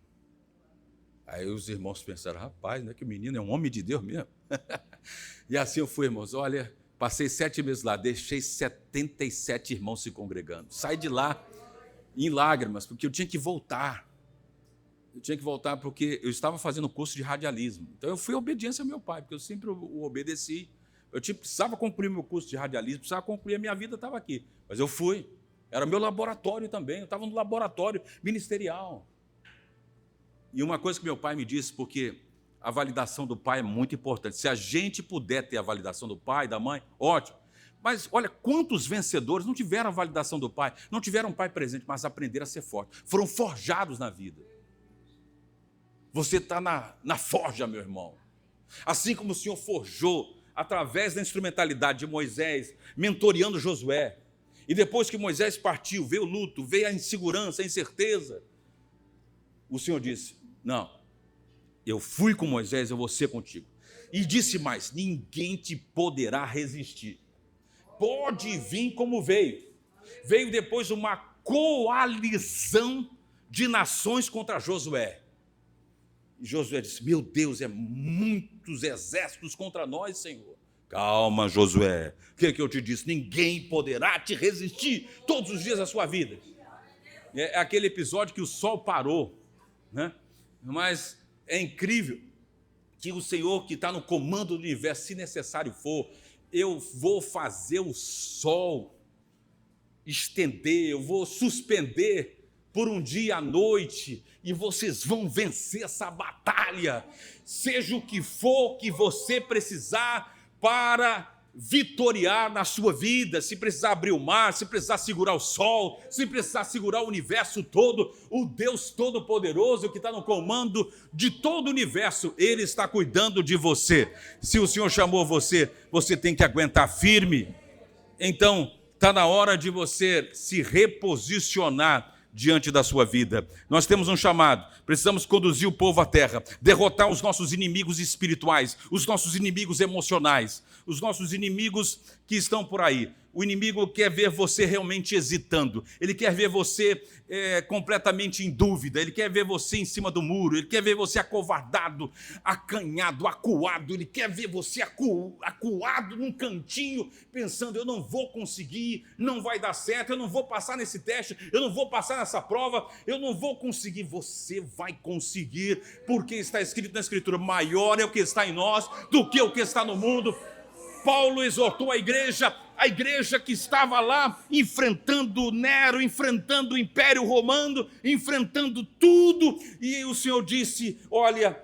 Aí os irmãos pensaram, rapaz, né, que o menino é um homem de Deus mesmo. E assim eu fui, irmãos, olha, passei 7 meses lá, deixei 77 irmãos se congregando. Saí de lá em lágrimas, porque eu tinha que voltar. Eu tinha que voltar porque eu estava fazendo curso de radialismo. Então eu fui à obediência ao meu pai, porque eu sempre o obedeci. Precisava concluir meu curso de radialismo, precisava concluir, a minha vida estava aqui. Mas eu fui. Era meu laboratório também, eu estava no laboratório ministerial. E uma coisa que meu pai me disse, porque a validação do pai é muito importante. Se a gente puder ter a validação do pai, da mãe, ótimo. Mas olha, quantos vencedores não tiveram a validação do pai, não tiveram um pai presente, mas aprenderam a ser forte. Foram forjados na vida. Você está na forja, meu irmão. Assim como o Senhor forjou, através da instrumentalidade de Moisés, mentoreando Josué. E depois que Moisés partiu, veio o luto, veio a insegurança, a incerteza. O Senhor disse, não, eu fui com Moisés, eu vou ser contigo. E disse mais, ninguém te poderá resistir. Pode vir como veio. Veio depois uma coalizão de nações contra Josué. E Josué disse, meu Deus, é muitos exércitos contra nós, Senhor. Calma, Josué, o que eu te disse? Ninguém poderá te resistir todos os dias da sua vida. É aquele episódio que o sol parou, né? Mas é incrível que o Senhor que está no comando do universo, se necessário for, eu vou fazer o sol estender, eu vou suspender por um dia à noite, e vocês vão vencer essa batalha, seja o que for que você precisar para vitoriar na sua vida, se precisar abrir o mar, se precisar segurar o sol, se precisar segurar o universo todo, o Deus Todo-Poderoso que está no comando de todo o universo, Ele está cuidando de você. Se o Senhor chamou você, você tem que aguentar firme. Então, está na hora de você se reposicionar diante da sua vida. Nós temos um chamado, precisamos conduzir o povo à terra, derrotar os nossos inimigos espirituais, os nossos inimigos emocionais, os nossos inimigos que estão por aí. O inimigo quer ver você realmente hesitando, ele quer ver você completamente em dúvida, ele quer ver você em cima do muro, ele quer ver você acovardado, acanhado, acuado, ele quer ver você acuado num cantinho, pensando, eu não vou conseguir, não vai dar certo, eu não vou passar nesse teste, eu não vou passar nessa prova, eu não vou conseguir. Você vai conseguir, porque está escrito na Escritura, maior é o que está em nós do que o que está no mundo. Paulo exortou a igreja que estava lá enfrentando Nero, enfrentando o Império Romano, enfrentando tudo, e o Senhor disse, olha,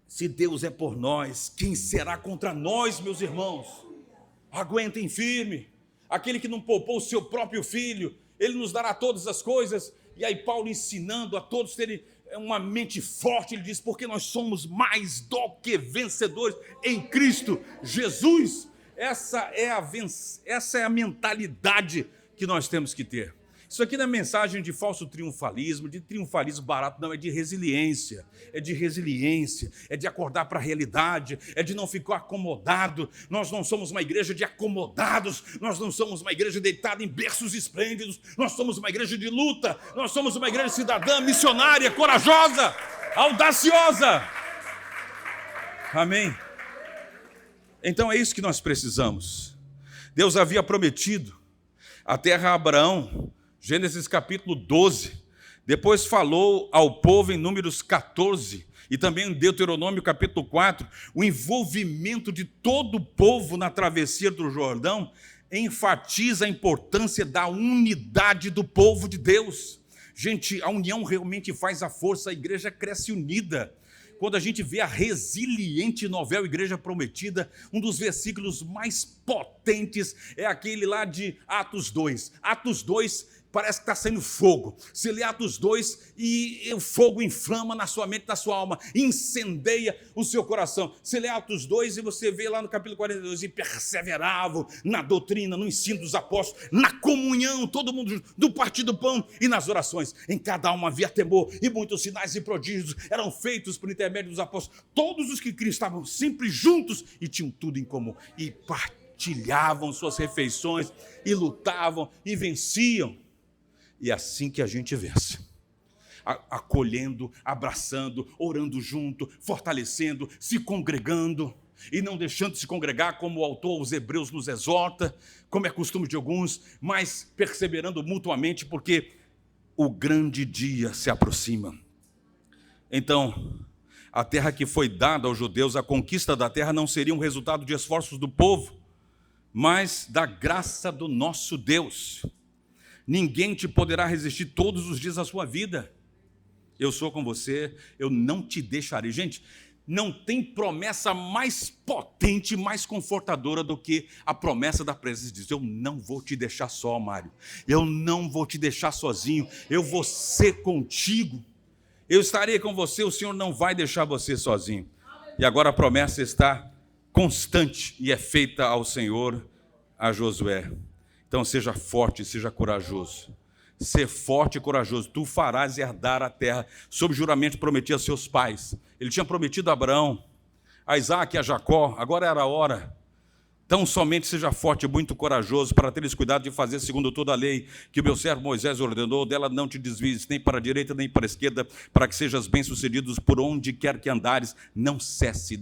se Deus é por nós, quem será contra nós, meus irmãos? Aguentem firme, aquele que não poupou o seu próprio filho, Ele nos dará todas as coisas. E aí Paulo ensinando a todos terem uma mente forte, ele diz, porque nós somos mais do que vencedores em Cristo Jesus. Essa é a mentalidade que nós temos que ter. Isso aqui não é mensagem de falso triunfalismo, de triunfalismo barato, não, é de resiliência, é de acordar para a realidade, é de não ficar acomodado. Nós não somos uma igreja de acomodados, nós não somos uma igreja deitada em berços esplêndidos, nós somos uma igreja de luta, nós somos uma igreja cidadã, missionária, corajosa, audaciosa. Amém? Então é isso que nós precisamos. Deus havia prometido a terra a Abraão, Gênesis capítulo 12, depois falou ao povo em Números 14, e também em Deuteronômio capítulo 4, o envolvimento de todo o povo na travessia do Jordão enfatiza a importância da unidade do povo de Deus. Gente, a união realmente faz a força, a igreja cresce unida.
quando a gente vê a resiliente Novel Igreja Prometida, um dos versículos mais potentes é aquele lá de Atos 2. Atos 2 parece que está saindo fogo. Você lê Atos 2 e o fogo inflama na sua mente, na sua alma, incendeia o seu coração. Você lê Atos 2 e você vê lá no capítulo 42, e perseveravam na doutrina, no ensino dos apóstolos, na comunhão, todo mundo do partir do pão e nas orações. Em cada alma havia temor, e muitos sinais e prodígios eram feitos por intermédio dos apóstolos. Todos os que criam estavam sempre juntos e tinham tudo em comum. E partilhavam suas refeições, e lutavam, e venciam. E é assim que a gente vence, acolhendo, abraçando, orando junto, fortalecendo, se congregando e não deixando de se congregar, como o autor aos Hebreus nos exorta, como é costume de alguns, mas perseverando mutuamente, porque o grande dia se aproxima. Então, a terra que foi dada aos judeus, a conquista da terra não seria um resultado de esforços do povo, mas da graça do nosso Deus. Ninguém te poderá resistir todos os dias da sua vida. Eu sou com você, eu não te deixarei. Gente, não tem promessa mais potente, mais confortadora do que a promessa da presença de Deus. Eu não vou te deixar só, Mário. Eu não vou te deixar sozinho. Eu vou ser contigo. Eu estarei com você, o Senhor não vai deixar você sozinho. E agora a promessa está constante e é feita ao Senhor, a Josué. Então seja forte, seja corajoso. Ser forte e corajoso. Tu farás herdar a terra, sob juramento prometido a seus pais. Ele tinha prometido a Abraão, a Isaac e a Jacó. Agora era a hora. Tão somente seja forte e muito corajoso, para teres cuidado de fazer segundo toda a lei que o meu servo Moisés ordenou. Dela não te desvies, nem para a direita, nem para a esquerda, para que sejas bem-sucedidos por onde quer que andares. Não cesse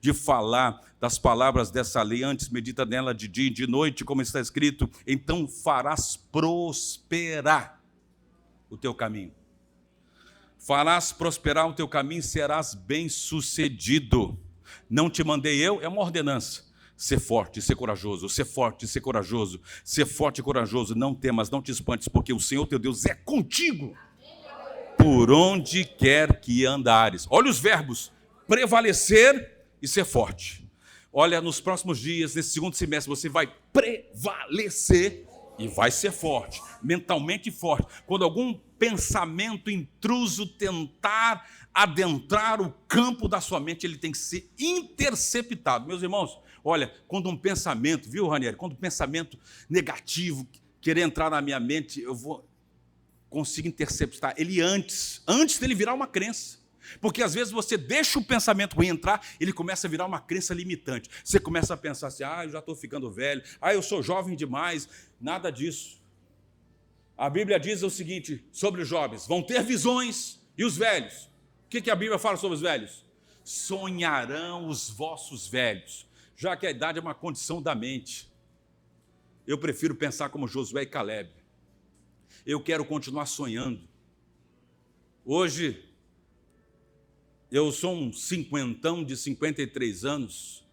de falar das palavras dessa lei. Antes medita nela de dia e de noite, como está escrito. Então farás prosperar o teu caminho. Farás prosperar o teu caminho e serás bem-sucedido. Não te mandei eu, é uma ordenança. Ser forte, ser corajoso, ser forte, ser corajoso, ser forte e corajoso, não temas, não te espantes, porque o Senhor teu Deus é contigo, por onde quer que andares. Olha os verbos, prevalecer e ser forte. Olha, nos próximos dias, nesse segundo semestre, você vai prevalecer e vai ser forte, mentalmente forte. Quando algum pensamento intruso tentar adentrar o campo da sua mente, ele tem que ser interceptado. Meus irmãos, olha, quando um pensamento, viu, Ranieri? Quando um pensamento negativo querer entrar na minha mente, eu consigo interceptar ele antes dele virar uma crença. Porque às vezes você deixa o pensamento ruim entrar, ele começa a virar uma crença limitante. Você começa a pensar assim, eu já estou ficando velho, eu sou jovem demais. Nada disso. A Bíblia diz o seguinte sobre os jovens: vão ter visões. E os velhos? O que a Bíblia fala sobre os velhos? Sonharão os vossos velhos. Já que a idade é uma condição da mente, eu prefiro pensar como Josué e Caleb. Eu quero continuar sonhando. Hoje, eu sou um cinquentão de 53 anos,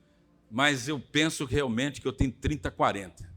mas eu penso realmente que eu tenho 30, 40.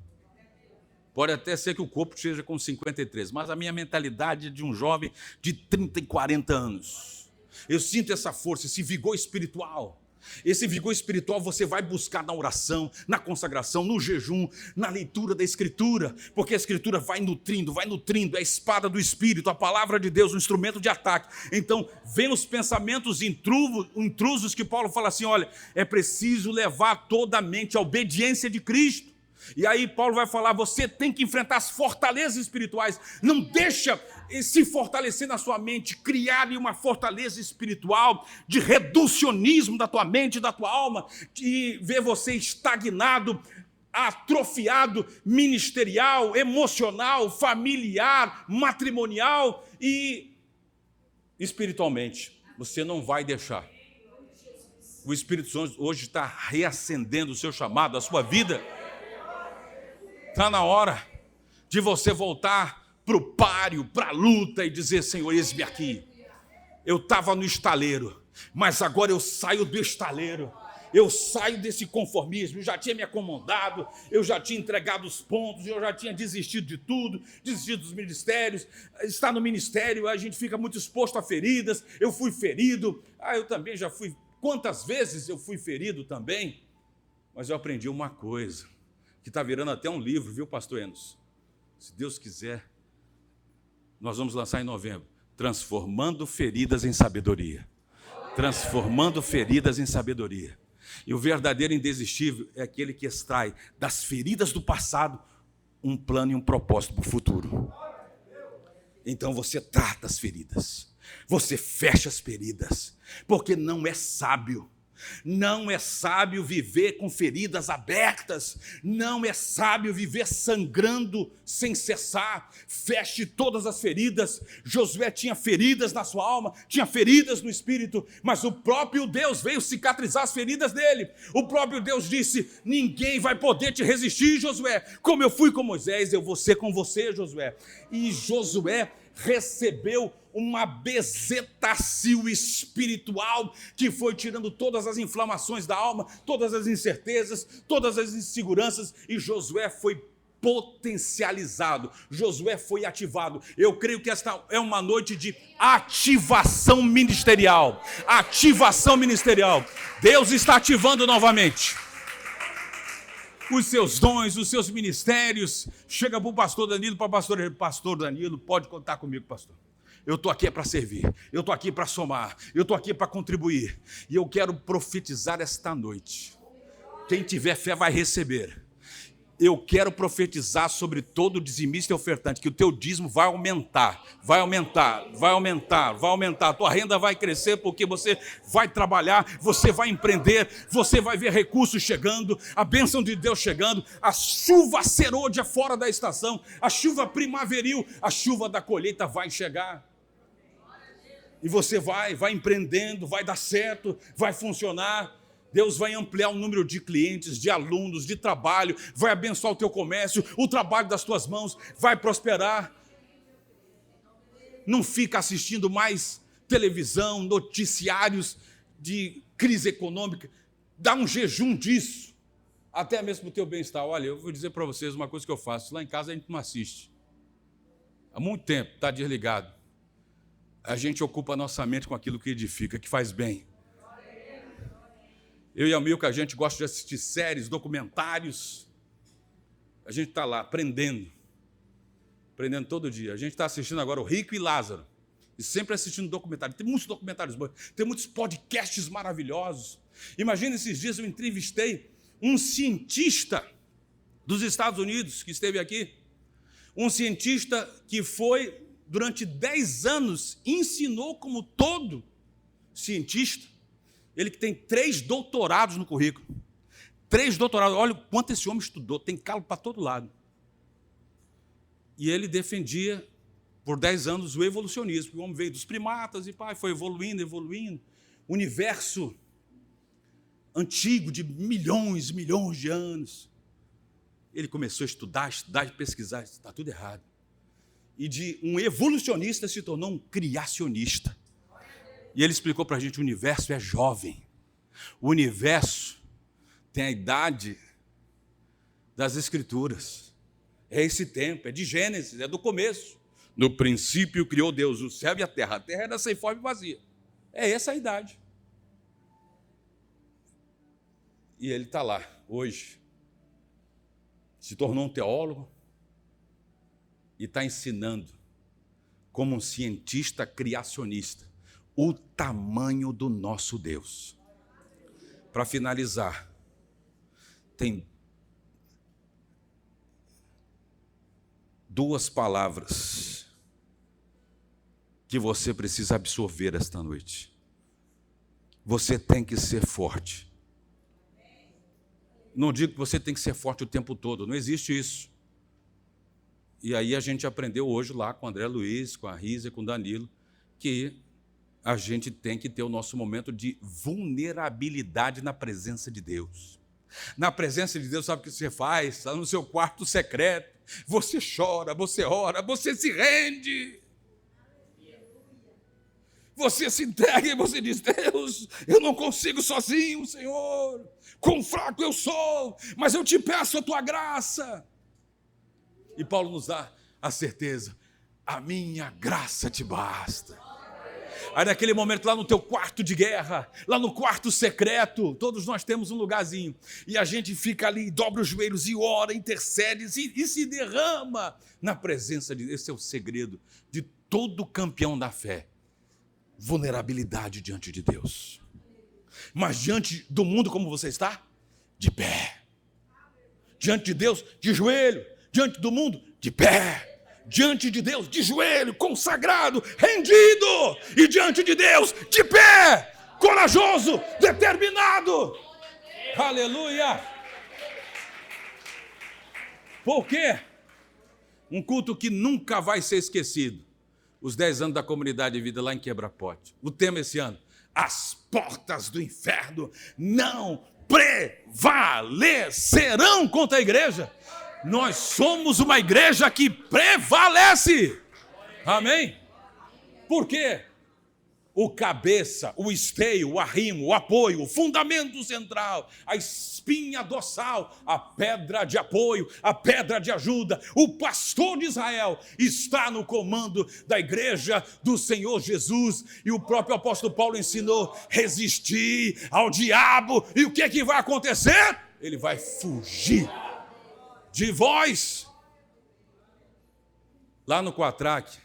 Pode até ser que o corpo esteja com 53, mas a minha mentalidade é de um jovem de 30 e 40 anos. Eu sinto essa força, esse vigor espiritual. Esse vigor espiritual você vai buscar na oração, na consagração, no jejum, na leitura da Escritura, porque a Escritura vai nutrindo, é a espada do Espírito, a palavra de Deus, um instrumento de ataque. Então, vem os pensamentos intrusos que Paulo fala assim, olha, é preciso levar toda a mente à obediência de Cristo. E aí Paulo vai falar, você tem que enfrentar as fortalezas espirituais, não deixa se fortalecer na sua mente, criar uma fortaleza espiritual de reducionismo da tua mente, da tua alma, de ver você estagnado, atrofiado, ministerial, emocional, familiar, matrimonial e espiritualmente. Você não vai deixar. O Espírito Santo hoje está reacendendo o seu chamado, a sua vida. Está na hora de você voltar para o páreo, para a luta e dizer, Senhor, eis-me aqui. Eu estava no estaleiro, mas agora eu saio do estaleiro. eu saio desse conformismo. Eu já tinha me acomodado, eu já tinha entregado os pontos, eu já tinha desistido de tudo, desistido dos ministérios. Estar no ministério, a gente fica muito exposto a feridas. Eu fui ferido, eu também já fui. Quantas vezes eu fui ferido também? Mas eu aprendi uma coisa, que está virando até um livro, viu, pastor Enos? Se Deus quiser, nós vamos lançar em novembro. Transformando feridas em sabedoria. Transformando feridas em sabedoria. E o verdadeiro indesistível é aquele que extrai das feridas do passado um plano e um propósito para o futuro. Então você trata as feridas, você fecha as feridas, porque não é sábio. Não é sábio viver com feridas abertas, não é sábio viver sangrando sem cessar. Feche todas as feridas. Josué tinha feridas na sua alma, tinha feridas no espírito, mas o próprio Deus veio cicatrizar as feridas dele. O próprio Deus disse: ninguém vai poder te resistir, Josué. Como eu fui com Moisés, eu vou ser com você, Josué. E Josué recebeu uma bezetacil espiritual que foi tirando todas as inflamações da alma, todas as incertezas, todas as inseguranças, e Josué foi potencializado, Josué foi ativado. Eu creio que esta é uma noite de ativação ministerial. Ativação ministerial. Deus está ativando novamente os seus dons, os seus ministérios. Chega para o pastor Danilo, para o pastor Danilo, pode contar comigo, pastor. Eu estou aqui para servir, eu estou aqui para somar, eu estou aqui para contribuir. E eu quero profetizar esta noite. Quem tiver fé vai receber. Eu quero profetizar sobre todo dizimista e ofertante, que o teu dízimo vai aumentar, vai aumentar, vai aumentar, vai aumentar. A tua renda vai crescer porque você vai trabalhar, você vai empreender, você vai ver recursos chegando, a bênção de Deus chegando, a chuva serôdia fora da estação, a chuva primaveril, a chuva da colheita vai chegar. E você vai empreendendo, vai dar certo, vai funcionar. Deus vai ampliar o número de clientes, de alunos, de trabalho, vai abençoar o teu comércio, o trabalho das tuas mãos vai prosperar. Não fica assistindo mais televisão, noticiários de crise econômica. Dá um jejum disso, até mesmo para o teu bem-estar. Olha, eu vou dizer para vocês uma coisa que eu faço. Lá em casa a gente não assiste. Há muito tempo, está desligado. A gente ocupa a nossa mente com aquilo que edifica, que faz bem. Eu e a Milka, a gente gosta de assistir séries, documentários. A gente está lá aprendendo todo dia. A gente está assistindo agora o Rico e Lázaro. E sempre assistindo documentário. Tem muitos documentários bons, tem muitos podcasts maravilhosos. Imagina, esses dias eu entrevistei um cientista dos Estados Unidos que esteve aqui. Um cientista que foi, durante 10 anos, ensinou como todo cientista. Ele que tem 3 doutorados no currículo. 3 doutorados. Olha o quanto esse homem estudou. Tem calo para todo lado. E ele defendia, por 10 anos, o evolucionismo. O homem veio dos primatas e foi evoluindo. O universo antigo, de milhões de anos. Ele começou a estudar e pesquisar. Está tudo errado. E de um evolucionista se tornou um criacionista. E ele explicou para a gente: o universo é jovem. O universo tem a idade das Escrituras. É esse tempo, é de Gênesis, é do começo. No princípio criou Deus o céu e a terra. A terra era sem forma e vazia. É essa a idade. E ele está lá, hoje. Se tornou um teólogo e está ensinando, como um cientista criacionista, o tamanho do nosso Deus. Para finalizar, tem 2 palavras que você precisa absorver esta noite. Você tem que ser forte. Não digo que você tem que ser forte o tempo todo, não existe isso. E aí a gente aprendeu hoje lá com o André Luiz, com a Risa, com o Danilo, que a gente tem que ter o nosso momento de vulnerabilidade na presença de Deus. Na presença de Deus, sabe o que você faz? Está no seu quarto secreto, você chora, você ora, você se rende. Você se entrega e você diz: Deus, eu não consigo sozinho, Senhor. Quão fraco eu sou, mas eu te peço a tua graça. E Paulo nos dá a certeza: a minha graça te basta. Aí naquele momento, lá no teu quarto de guerra, lá no quarto secreto, todos nós temos um lugarzinho, e a gente fica ali, dobra os joelhos e ora, intercede e se derrama na presença de Deus. Esse é o segredo de todo campeão da fé: vulnerabilidade diante de Deus. Mas diante do mundo, como você está? De pé. Diante de Deus, de joelho. Diante do mundo, de pé. Diante de Deus, de joelho, consagrado, rendido. E diante de Deus, de pé, corajoso, determinado. Aleluia. Por quê? Um culto que nunca vai ser esquecido. Os 10 anos da comunidade de vida lá em Quebra-Pote. O tema esse ano: as portas do inferno não prevalecerão contra a igreja. Nós somos uma igreja que prevalece. Amém? Por quê? O cabeça, o esteio, o arrimo, o apoio, o fundamento central, a espinha dorsal, a pedra de apoio, a pedra de ajuda, o pastor de Israel está no comando da igreja do Senhor Jesus. E o próprio apóstolo Paulo ensinou: resistir ao diabo. E o que é que vai acontecer? Ele vai fugir de vós. Lá no Quatraque,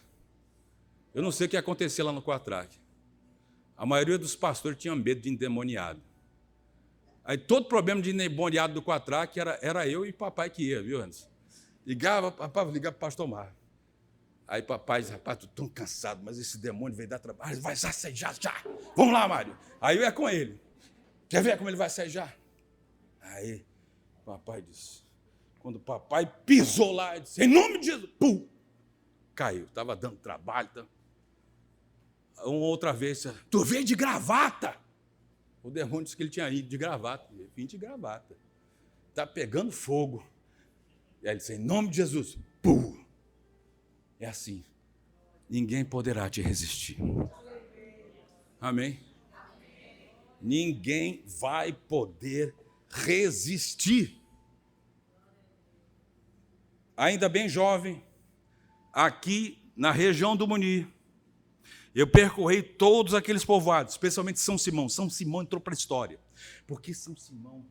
eu não sei o que acontecia lá no Quatraque. A maioria dos pastores tinha medo de endemoniado. Aí todo problema de endemoniado do Quatraque era eu e papai que ia, viu, Anderson? Ligava para o pastor Mar. Aí papai disse: rapaz, estou tão cansado, mas esse demônio veio dar trabalho. Vai sair já. Vamos lá, Mário. Aí eu ia com ele. Quer ver como ele vai sair já? Aí papai disse. Quando o papai pisou lá, ele disse: em nome de Jesus, pum, caiu. Estava dando trabalho. Uma outra vez: tu veio de gravata. O demônio disse que ele tinha ido de gravata. Eu vim de gravata. Está pegando fogo. E aí ele disse: em nome de Jesus, pum. É assim. Ninguém poderá te resistir. Amém? Ninguém vai poder resistir. Ainda bem jovem, aqui na região do Muni, eu percorri todos aqueles povoados, especialmente São Simão. São Simão entrou para a história, porque São Simão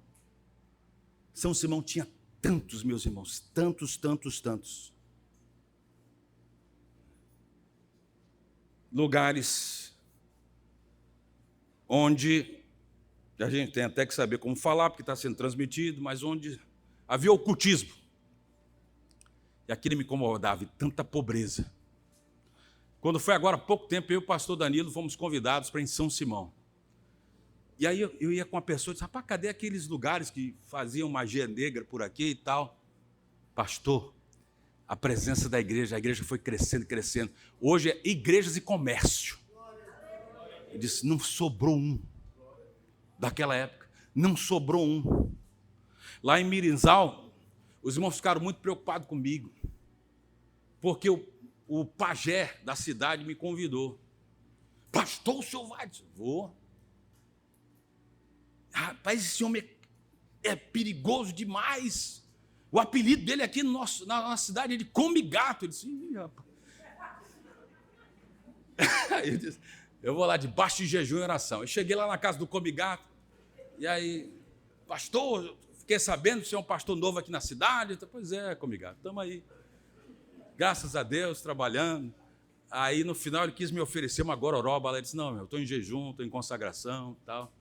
tinha tantos, meus irmãos, tantos lugares onde a gente tem até que saber como falar, porque está sendo transmitido, mas onde havia ocultismo. E aquilo me incomodava, e tanta pobreza. Quando foi agora há pouco tempo, eu e o pastor Danilo fomos convidados para ir em São Simão. E aí eu ia com uma pessoa e disse: rapaz, cadê aqueles lugares que faziam magia negra por aqui e tal? Pastor, a presença da igreja, a igreja foi crescendo. Hoje é igrejas e comércio. Ele disse: não sobrou um. Daquela época, não sobrou um. Lá em Mirinzal, os irmãos ficaram muito preocupados comigo, porque o pajé da cidade me convidou. Pastor, o senhor vai? Disse: vou. Rapaz, esse homem é perigoso demais. O apelido dele aqui na nossa cidade é de Come Gato. Ele disse: ih, rapaz. Ele disse: eu vou lá debaixo de jejum e oração. Eu cheguei lá na casa do Come Gato, e aí: pastor, fiquei sabendo que você é um pastor novo aqui na cidade. Pois é, Come Gato, estamos aí. Graças a Deus, trabalhando. Aí, no final, ele quis me oferecer uma gororoba. Ele disse: não, eu estou em jejum, estou em consagração e tal.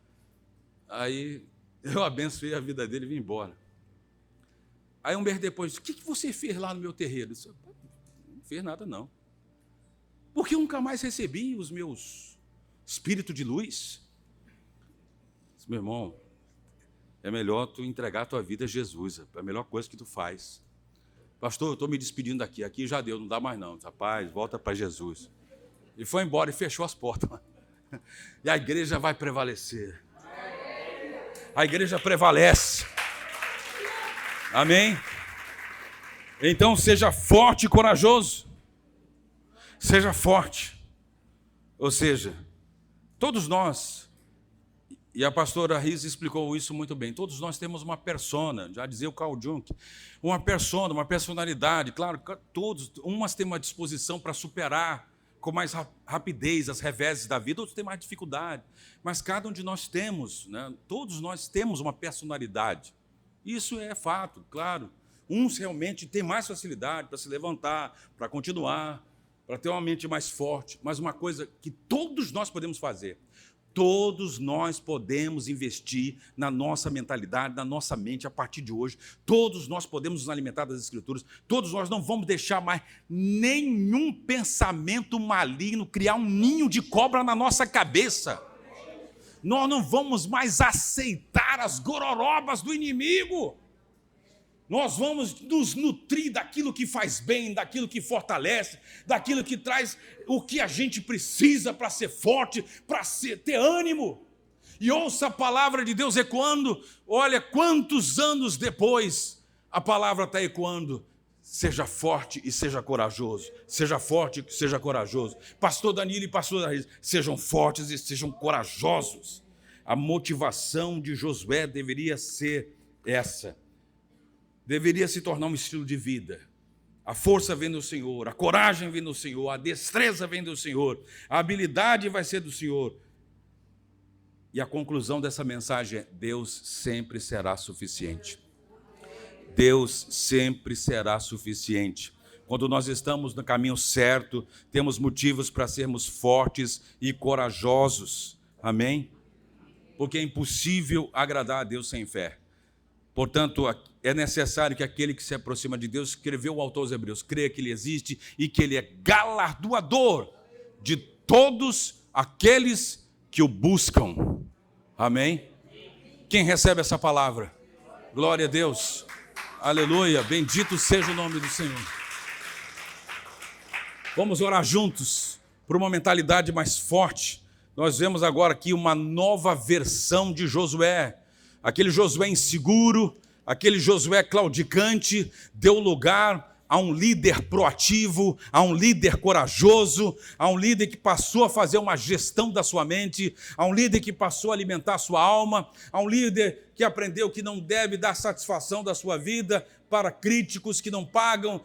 Aí, eu abençoei a vida dele e vim embora. Aí, um mês depois, disse: o que você fez lá no meu terreiro? Eu disse: não fiz nada, não. Porque eu nunca mais recebi os meus espíritos de luz. Eu disse: meu irmão, é melhor tu entregar a tua vida a Jesus. É a melhor coisa que tu faz. Pastor, eu estou me despedindo daqui. Aqui já deu, não dá mais não. Rapaz, volta para Jesus. E foi embora e fechou as portas. E a igreja vai prevalecer. A igreja prevalece. Amém? Então seja forte e corajoso. Seja forte. Ou seja, Todos nós, e a pastora Riz explicou isso muito bem, todos nós temos uma persona, já dizia o Carl Jung, uma persona, uma personalidade. Claro, todos, umas têm uma disposição para superar com mais rapidez as reveses da vida, outros têm mais dificuldade. Mas cada um de nós temos, né? Todos nós temos uma personalidade. Isso é fato, claro. Uns realmente têm mais facilidade para se levantar, para continuar, para ter uma mente mais forte. Mas uma coisa que todos nós podemos fazer, todos nós podemos investir na nossa mentalidade, na nossa mente a partir de hoje. Todos nós podemos nos alimentar das Escrituras. Todos nós não vamos deixar mais nenhum pensamento maligno criar um ninho de cobra na nossa cabeça. Nós não vamos mais aceitar as gororobas do inimigo. Nós vamos nos nutrir daquilo que faz bem, daquilo que fortalece, daquilo que traz o que a gente precisa para ser forte, para ter ânimo. E ouça a palavra de Deus ecoando. Olha quantos anos depois a palavra está ecoando. Seja forte e seja corajoso. Seja forte e seja corajoso. Pastor Danilo e pastor Daís, sejam fortes e sejam corajosos. A motivação de Josué deveria ser essa. Deveria se tornar um estilo de vida. A força vem do Senhor, a coragem vem do Senhor, a destreza vem do Senhor, a habilidade vai ser do Senhor. E a conclusão dessa mensagem é: Deus sempre será suficiente. Deus sempre será suficiente. Quando nós estamos no caminho certo, temos motivos para sermos fortes e corajosos. Amém? Porque é impossível agradar a Deus sem fé. Portanto, é necessário que aquele que se aproxima de Deus, escreveu o autor aos Hebreus, creia que Ele existe e que Ele é galardoador de todos aqueles que o buscam. Amém? Quem recebe essa palavra? Glória a Deus. Aleluia. Bendito seja o nome do Senhor. Vamos orar juntos por uma mentalidade mais forte. Nós vemos agora aqui uma nova versão de Josué. Aquele Josué inseguro, aquele Josué claudicante, deu lugar a um líder proativo, a um líder corajoso, a um líder que passou a fazer uma gestão da sua mente, a um líder que passou a alimentar a sua alma, a um líder que aprendeu que não deve dar satisfação da sua vida para críticos que não pagam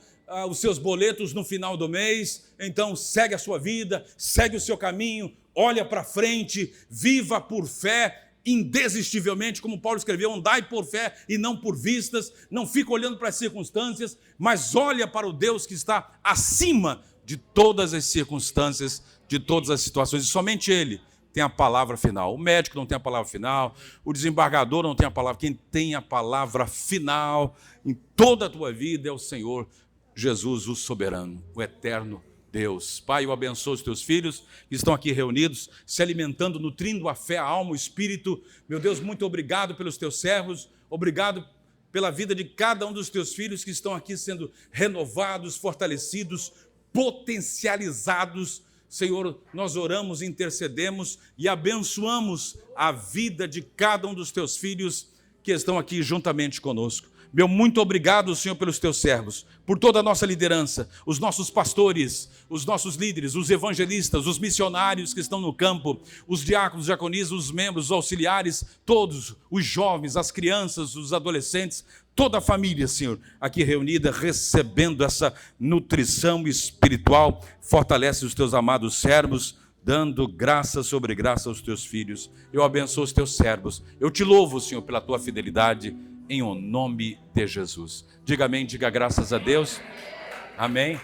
os seus boletos no final do mês. Então segue a sua vida, segue o seu caminho, olha para frente, viva por fé, indesistivelmente, como Paulo escreveu, andai por fé e não por vistas, não fica olhando para as circunstâncias, mas olha para o Deus que está acima de todas as circunstâncias, de todas as situações, e somente Ele tem a palavra final. O médico não tem a palavra final, o desembargador não tem a palavra, quem tem a palavra final em toda a tua vida é o Senhor Jesus, o soberano, o eterno Deus. Pai, eu abençoo os teus filhos que estão aqui reunidos, se alimentando, nutrindo a fé, a alma, o espírito. Meu Deus, muito obrigado pelos teus servos, obrigado pela vida de cada um dos teus filhos que estão aqui sendo renovados, fortalecidos, potencializados. Senhor, nós oramos, intercedemos e abençoamos a vida de cada um dos teus filhos que estão aqui juntamente conosco. Meu muito obrigado, Senhor, pelos teus servos, por toda a nossa liderança, os nossos pastores, os nossos líderes, os evangelistas, os missionários que estão no campo, os diáconos, diaconisas, os membros, os auxiliares, todos, os jovens, as crianças, os adolescentes, toda a família, Senhor, aqui reunida, recebendo essa nutrição espiritual. Fortalece os teus amados servos, dando graça sobre graça aos teus filhos. Eu abençoo os teus servos. Eu te louvo, Senhor, pela tua fidelidade, em o nome de Jesus. Diga amém, diga graças a Deus. Amém.